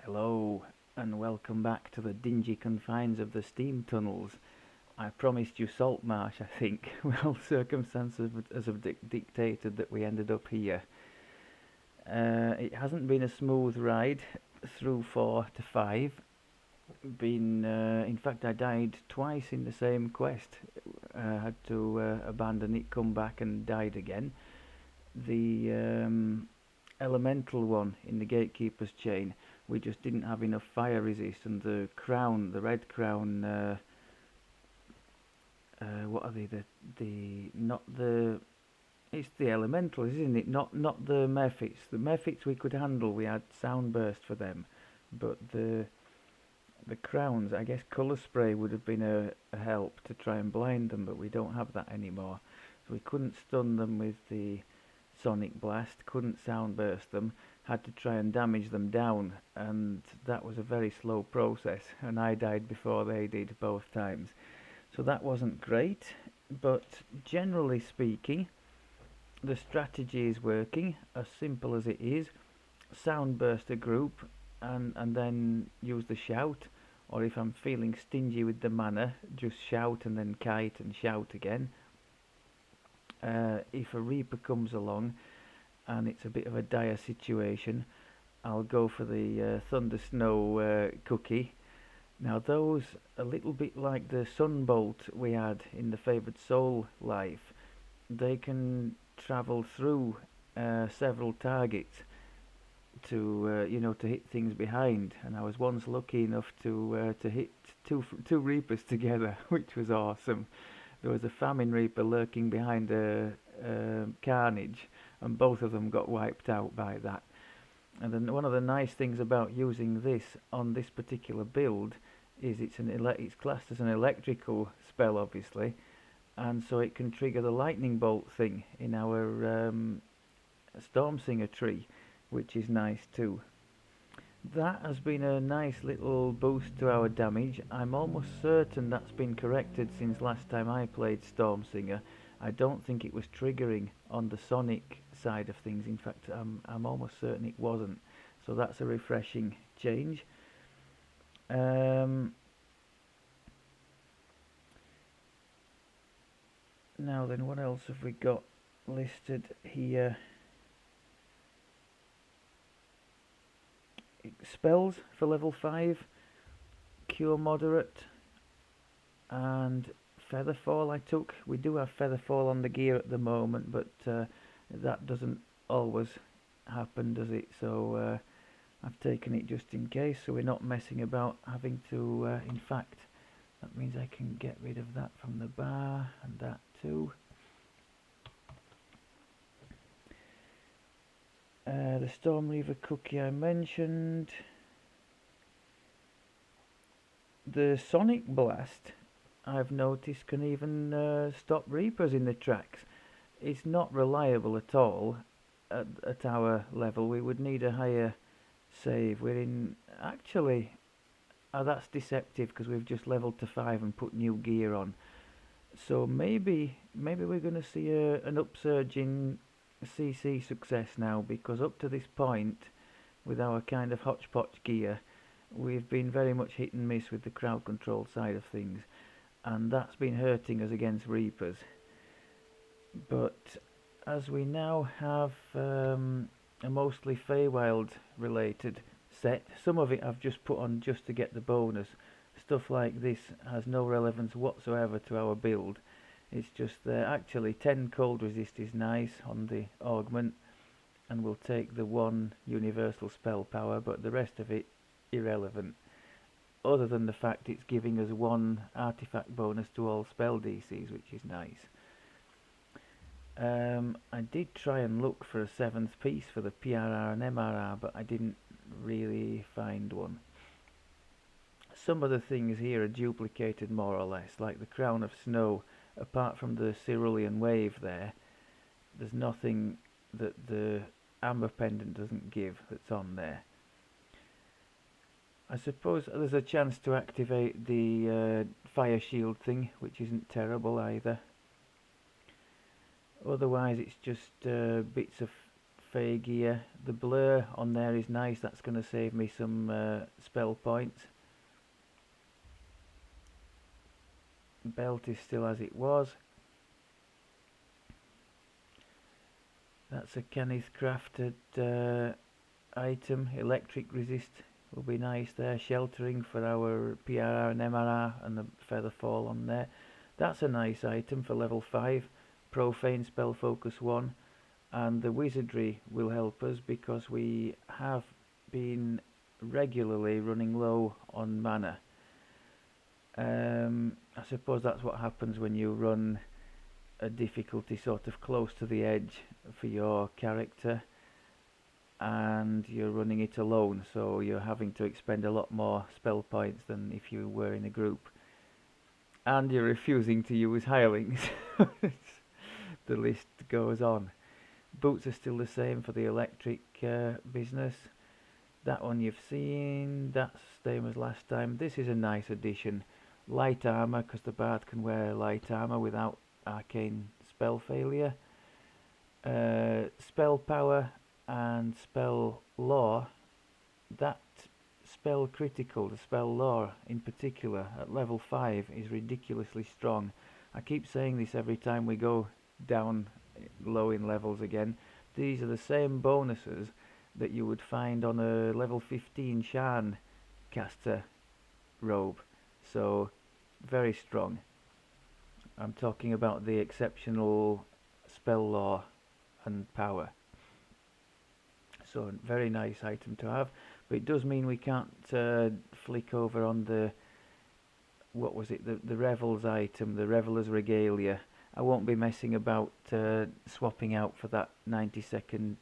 Hello, and welcome back to the dingy confines of the steam tunnels. I promised you salt marsh, I think. Well, circumstances have dictated that we ended up here. It hasn't been a smooth ride through 4 to 5. In fact, I died twice in the same quest. Had to abandon it, come back, and died again. The elemental one in the gatekeeper's chain, we just didn't have enough fire resist, and the crown, the red crown, what are they? The not the It's the elementals, isn't it? Not the mephits. The mephits we could handle. We had sound burst for them, but the crowns, I guess colour spray would have been a help to try and blind them, but we don't have that anymore. So we couldn't stun them with the sonic blast, couldn't sound burst them, had to try and damage them down, and that was a very slow process, and I died before they did both times. So that wasn't great, but generally speaking, the strategy is working, as simple as it is. Sound burst a group, and then use the shout, or if I'm feeling stingy with the mana, just shout and then kite and shout again. If a Reaper comes along and it's a bit of a dire situation, I'll go for the Thunder Snow cookie. Now those, a little bit like the Sunbolt we had in the Favoured Soul life, they can travel through several targets to hit things behind, and I was once lucky enough to hit two Reapers together, which was awesome. There was a Famine Reaper lurking behind a Carnage, and both of them got wiped out by that. And then one of the nice things about using this on this particular build is it's classed as an electrical spell, obviously, and so it can trigger the lightning bolt thing in our Stormsinger tree, which is nice too. That has been a nice little boost to our damage. I'm almost certain that's been corrected since last time I played Stormsinger. I don't think it was triggering on the sonic side of things. In fact, I'm almost certain it wasn't. So that's a refreshing change. Now then, what else have we got listed here? Spells for level 5, Cure Moderate, and Featherfall I took. We do have Featherfall on the gear at the moment, but that doesn't always happen, does it? So I've taken it just in case, so we're not messing about having to, in fact, that means I can get rid of that from the bar, and that too. The Storm Reaver cookie I mentioned. The Sonic Blast, I've noticed, can even stop Reapers in the tracks. It's not reliable at all at our level. We would need a higher save. We're in... Actually, that's deceptive because we've just leveled to 5 and put new gear on. So maybe we're going to see an upsurge in CC success now, because up to this point, with our kind of hodgepodge gear, we've been very much hit and miss with the crowd control side of things, and that's been hurting us against Reapers. But as we now have a mostly Feywild related set, some of it I've just put on just to get the bonus. Stuff like this has no relevance whatsoever to our build. It's just actually 10 cold resist is nice on the augment, and we'll take the 1 universal spell power, but the rest of it irrelevant, other than the fact it's giving us 1 artifact bonus to all spell DCs, which is nice. I did try and look for a 7th piece for the PRR and MRR, but I didn't really find one. Some of the things here are duplicated more or less, like the Crown of Snow. Apart from the Cerulean Wave there's nothing that the Amber Pendant doesn't give that's on there. I suppose there's a chance to activate the Fire Shield thing, which isn't terrible either. Otherwise it's just bits of Fey gear. The blur on there is nice. That's going to save me some spell points. Belt is still as it was. That's a Kenneth crafted item. Electric resist will be nice there. Sheltering for our PRR and MRR and the feather fall on there. That's a nice item for level 5. Profane spell focus 1. And the wizardry will help us because we have been regularly running low on mana. I suppose that's what happens when you run a difficulty sort of close to the edge for your character and you're running it alone, so you're having to expend a lot more spell points than if you were in a group, and you're refusing to use hirelings. The list goes on. Boots are still the same for the electric business. That one you've seen, that's same as last time. This is a nice addition. Light armor, because the bard can wear light armor without arcane spell failure. Spell power and spell lore. That spell critical, the spell lore in particular, at level 5 is ridiculously strong. I keep saying this every time we go down low in levels again. These are the same bonuses that you would find on a level 15 Shan caster robe. So, very strong. I'm talking about the exceptional spell lore and power. So, very nice item to have. But it does mean we can't flick over on the, what was it, the Revels item, the Reveler's Regalia. I won't be messing about swapping out for that 90-second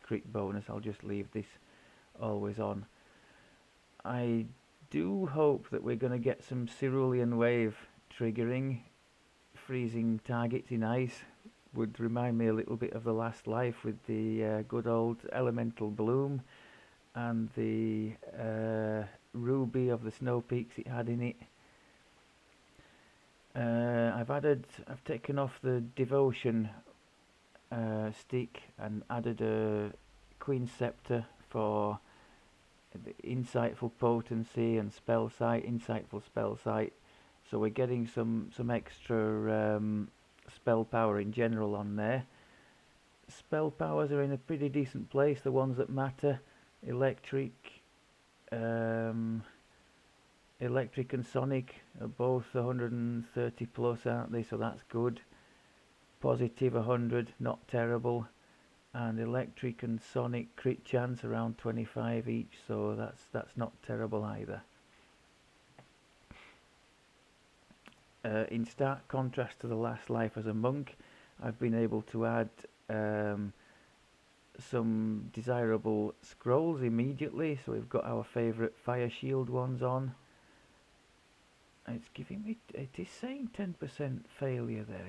crit bonus. I'll just leave this always on. I do hope that we're going to get some Cerulean Wave triggering. Freezing targets in ice would remind me a little bit of the Last Life with the good old Elemental Bloom and the Ruby of the Snow Peaks it had in it. I've taken off the Devotion stick and added a Queen's Scepter for the insightful potency and spell sight, insightful spell sight. So we're getting some extra spell power in general on there. Spell powers are in a pretty decent place, the ones that matter. Electric, Electric and Sonic are both 130 plus, aren't they? So that's good. Positive 100, not terrible. And Electric and Sonic crit chance around 25 each, so that's not terrible either. In stark contrast to the Last Life as a monk, I've been able to add some desirable scrolls immediately. So we've got our favourite Fire Shield ones on. It's giving me, it is saying 10% failure there.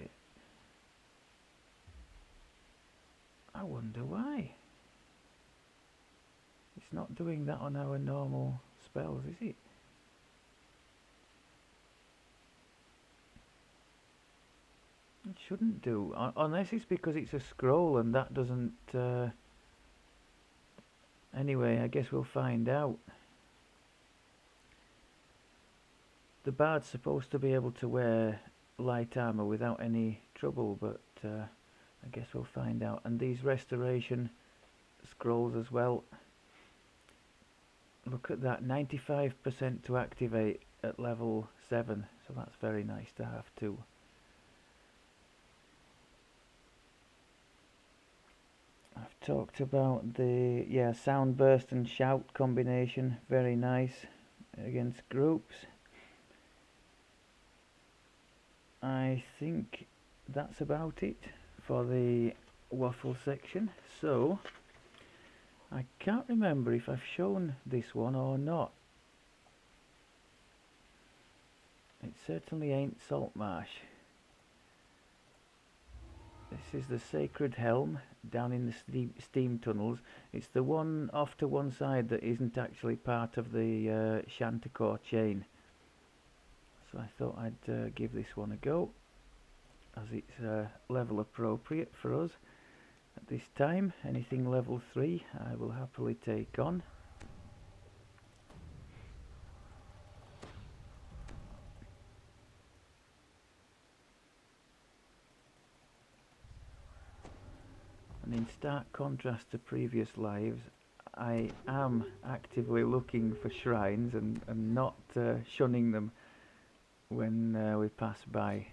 I wonder why. It's not doing that on our normal spells, is it? It shouldn't do, unless it's because it's a scroll and that doesn't... Anyway, I guess we'll find out. The bard's supposed to be able to wear light armor without any trouble, but I guess we'll find out. And these restoration scrolls as well. Look at that, 95% to activate at level 7, so that's very nice to have too. I've talked about the sound burst and shout combination, very nice against groups. I think that's about it for the waffle section. So I can't remember if I've shown this one or not. It certainly ain't Saltmarsh. This is the Sacred Helm down in the steam tunnels. It's the one off to one side that isn't actually part of the Chanticleer chain. So I thought I'd give this one a go, as it's level appropriate for us. At this time, anything level 3 I will happily take on. And in stark contrast to previous lives, I am actively looking for shrines and not shunning them when we pass by.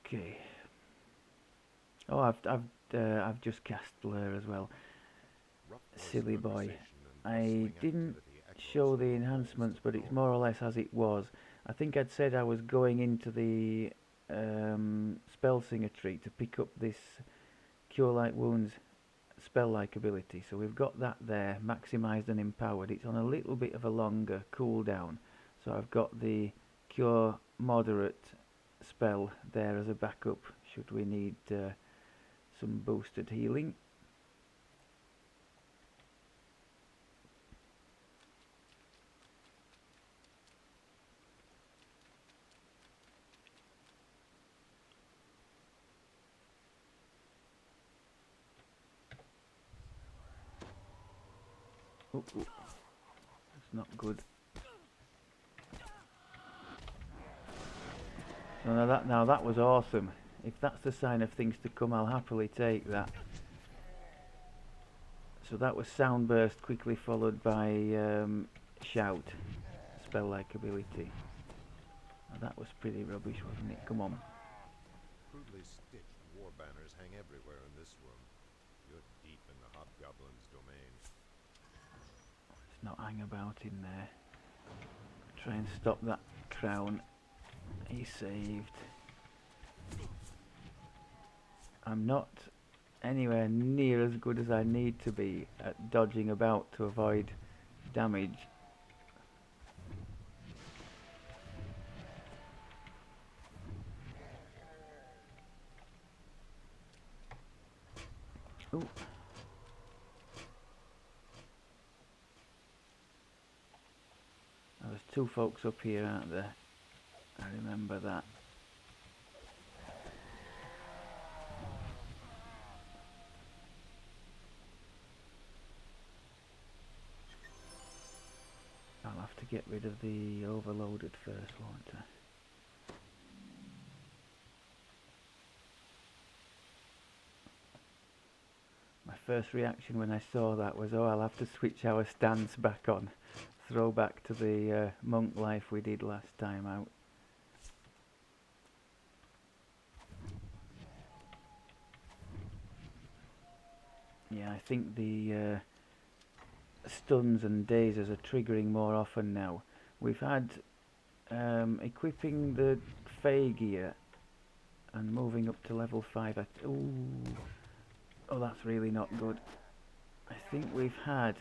Okay. Oh, I've just cast Blur as well. Silly boy. I didn't show the enhancements, but it's more or less as it was. I think I'd said I was going into the Spellsinger tree to pick up this Cure Light Wounds spell-like ability. So we've got that there, maximised and empowered. It's on a little bit of a longer cooldown. So I've got the Cure Moderate spell there as a backup should we need some boosted healing. Ooh, ooh. That's not good. So now that was awesome. If that's the sign of things to come, I'll happily take that. So that was Sound Burst, quickly followed by Shout, spell-like ability. Now that was pretty rubbish, wasn't it? Come on. Crudely stitched war banners hang everywhere in this room. You're deep in the hobgoblin's domain. Let's not hang about in there. Try and stop that crown. He's saved. I'm not anywhere near as good as I need to be at dodging about to avoid damage. Ooh. There's two folks up here, aren't there? I remember that. I'll have to get rid of the overloaded first, won't I? My first reaction when I saw that was, oh, I'll have to switch our stance back on. Throw back to the monk life we did last time out. Yeah, I think the stuns and dazes are triggering more often now. We've had equipping the Fey gear and moving up to level 5. Ooh. Oh, that's really not good. I think we've had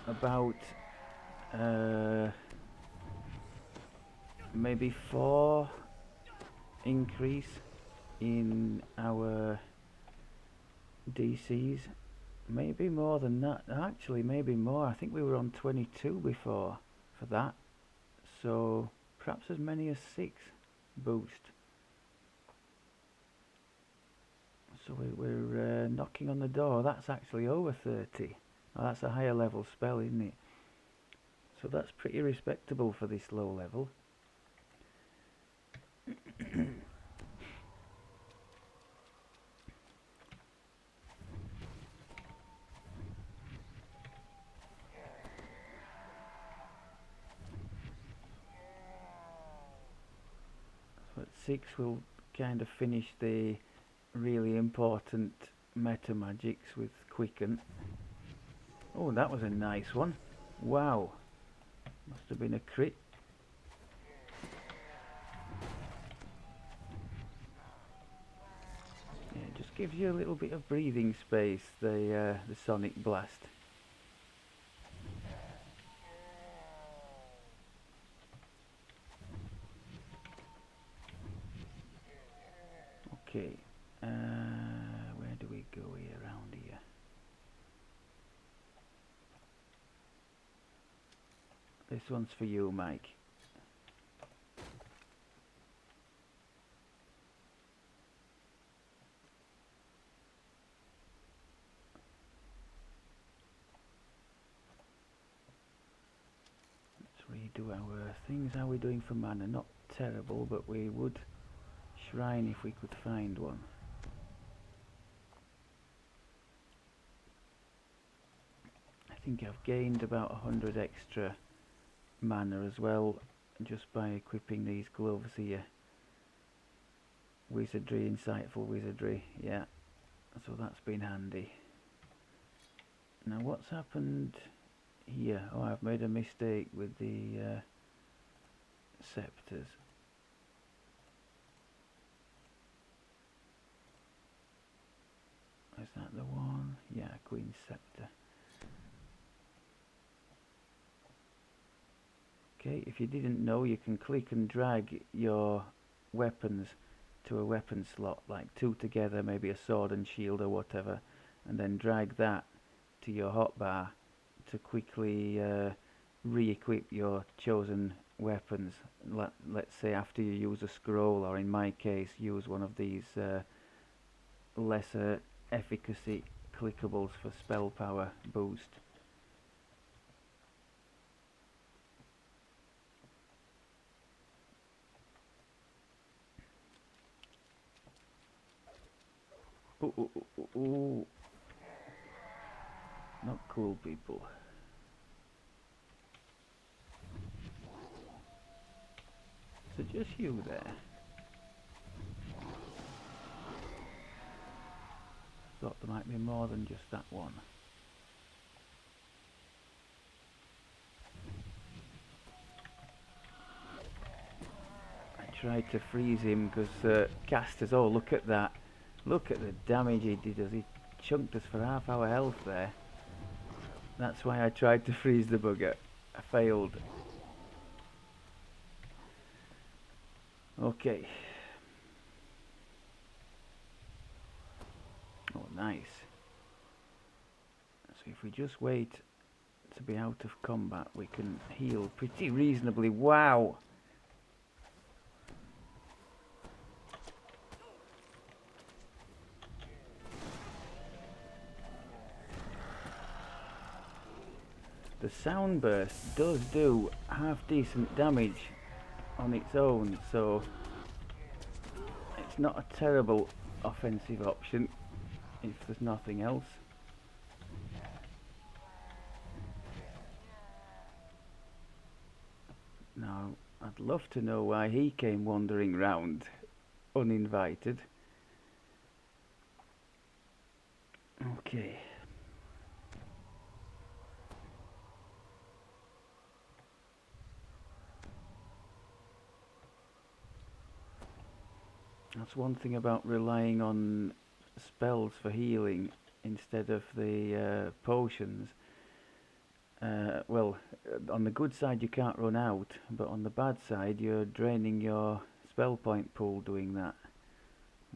about maybe 4 increase in our DCs. Maybe more than that. Actually, maybe more. I think we were on 22 before for that. So perhaps as many as 6 boost. So we're knocking on the door. That's actually over 30. Oh, that's a higher level spell, isn't it? So that's pretty respectable for this low level. So at 6 we'll kind of finish the really important meta magics with Quicken. Oh, that was a nice one. Wow. Must have been a crit. Yeah, it just gives you a little bit of breathing space, the Sonic Blast. Okay, where do we go here, around here? This one's for you, Mike. do our things. How are we doing for mana? Not terrible, but we would shrine if we could find one. I think I've gained about 100 extra mana as well, just by equipping these gloves here. Wizardry, insightful wizardry, yeah. So that's been handy. Now what's happened here? Oh, I've made a mistake with the scepters. Is that the one? Yeah, Queen's Scepter. Okay, if you didn't know, you can click and drag your weapons to a weapon slot, like two together, maybe a sword and shield or whatever, and then drag that to your hotbar to quickly re-equip your chosen weapons. Let's say after you use a scroll, or in my case, use one of these lesser efficacy clickables for spell power boost. Ooh, ooh, ooh, ooh. Not cool, people. So just you there. Thought there might be more than just that one. I tried to freeze him because casters, oh look at that. Look at the damage he did us. He chunked us for half our health there. That's why I tried to freeze the bugger. I failed. Okay. Oh, nice. So if we just wait to be out of combat, we can heal pretty reasonably. Wow! The sound burst does do half decent damage on its own, so it's not a terrible offensive option if there's nothing else. Now, I'd love to know why he came wandering round uninvited. Okay. That's one thing about relying on spells for healing instead of the potions. Well, on the good side you can't run out, but on the bad side you're draining your spell point pool doing that.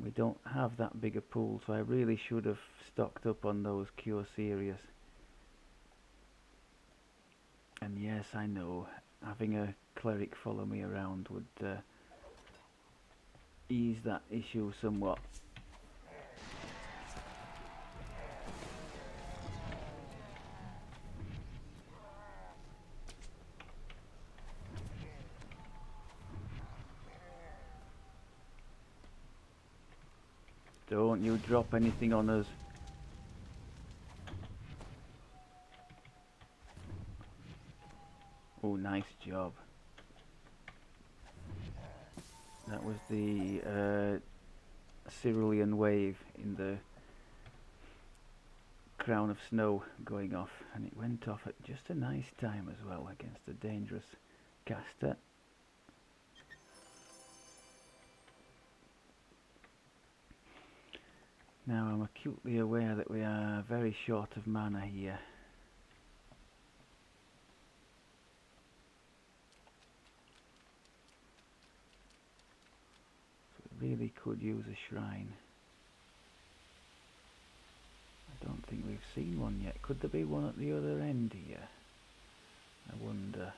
We don't have that big a pool, so I really should have stocked up on those Cure Serious. And yes, I know, having a cleric follow me around would ease that issue somewhat. Don't you drop anything on us. Oh, nice job. That was the Cerulean wave in the Crown of Snow going off, and it went off at just a nice time as well against a dangerous caster. Now I'm acutely aware that we are very short of mana here. So we really could use a shrine. I don't think we've seen one yet. Could there be one at the other end here? I wonder.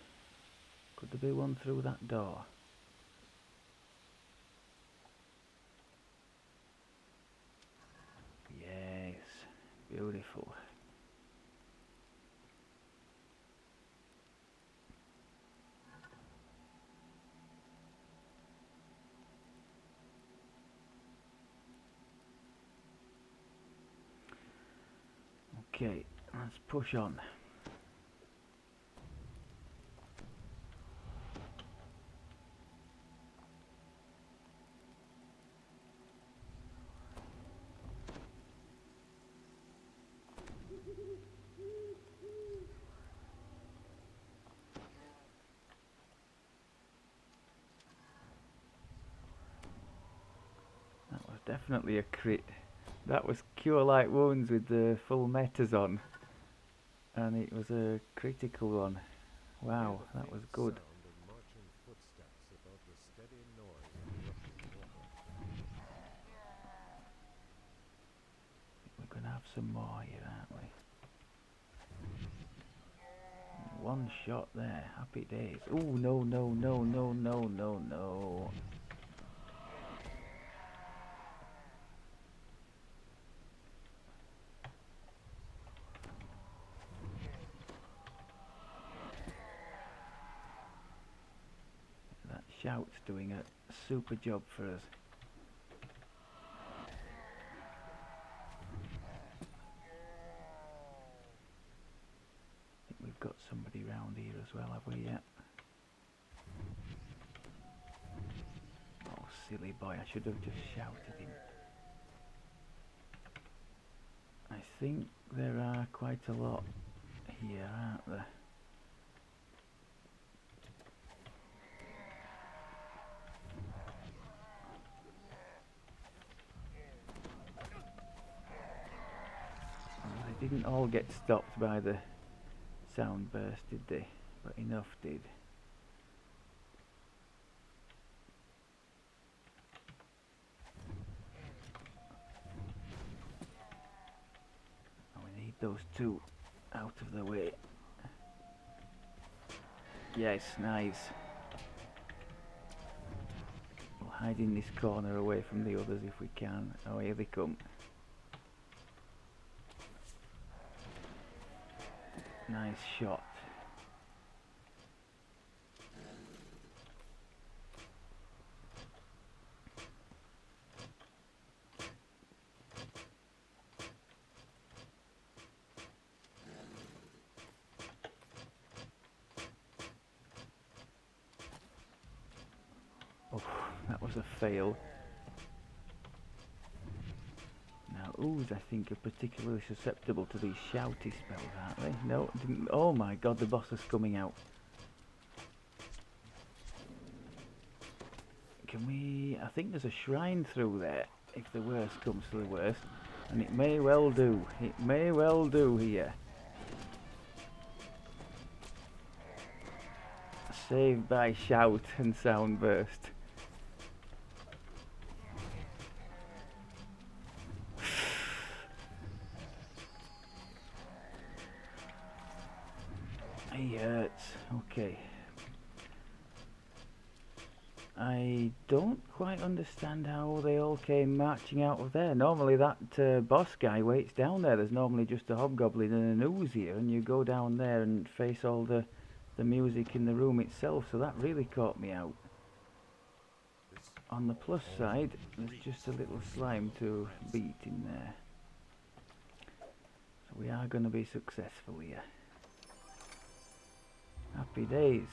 Could there be one through that door? Yes, beautiful. Okay, let's push on. That was definitely a crit. That was Cure Light Wounds with the full metas on, and it was a critical one. Wow, that was good. Sound of marching footsteps above the steady noise of rushing water. We're gonna have some more here, aren't we? One shot there. Happy days. Oh no no no no no no no. That shout's doing a super job for us. I think we've got somebody round here as well, have we? Yeah. Oh, silly boy, I should have just shouted him. I think there are quite a lot here, aren't there? Well, they didn't all get stopped by the sound burst, did they? But enough did. And we need those two out of the way. Yes, nice. We'll hide in this corner away from the others if we can. Oh, here they come. Nice shot. Oh, that was a fail. Now, ooze, I think, are particularly susceptible to these shouty spells, aren't they? No, didn't. Oh my god, the boss is coming out. Can we... I think there's a shrine through there, if the worst comes to the worst. And it may well do. It may well do here. Saved by shout and sound burst. He hurts. Okay. I don't quite understand how they all came marching out of there. Normally that boss guy waits down there. There's normally just a hobgoblin and an ooze here, and you go down there and face all the music in the room itself, so that really caught me out. On the plus side, there's just a little slime to beat in there. So we are going to be successful here. Happy days.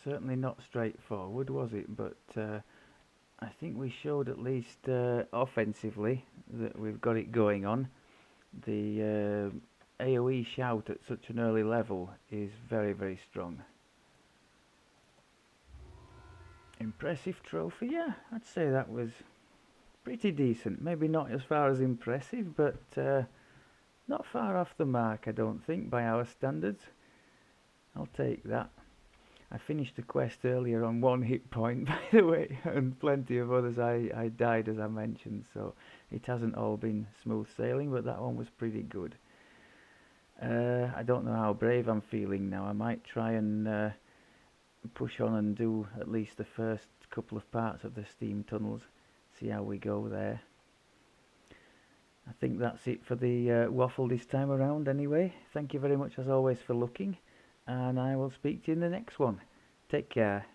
Certainly not straightforward, was it? But I think we showed at least offensively that we've got it going on. The AoE shout at such an early level is very, very strong. Impressive trophy, yeah, I'd say that was pretty decent. Maybe not as far as impressive, but not far off the mark, I don't think, by our standards. I'll take that. I finished the quest earlier on 1 hit point, by the way, and plenty of others I died, as I mentioned, so it hasn't all been smooth sailing, but that one was pretty good. I don't know how brave I'm feeling now. I might try and push on and do at least the first couple of parts of the steam tunnels, see how we go there. I think that's it for the waffle this time around anyway. Thank you very much as always for looking, and I will speak to you in the next one. Take care.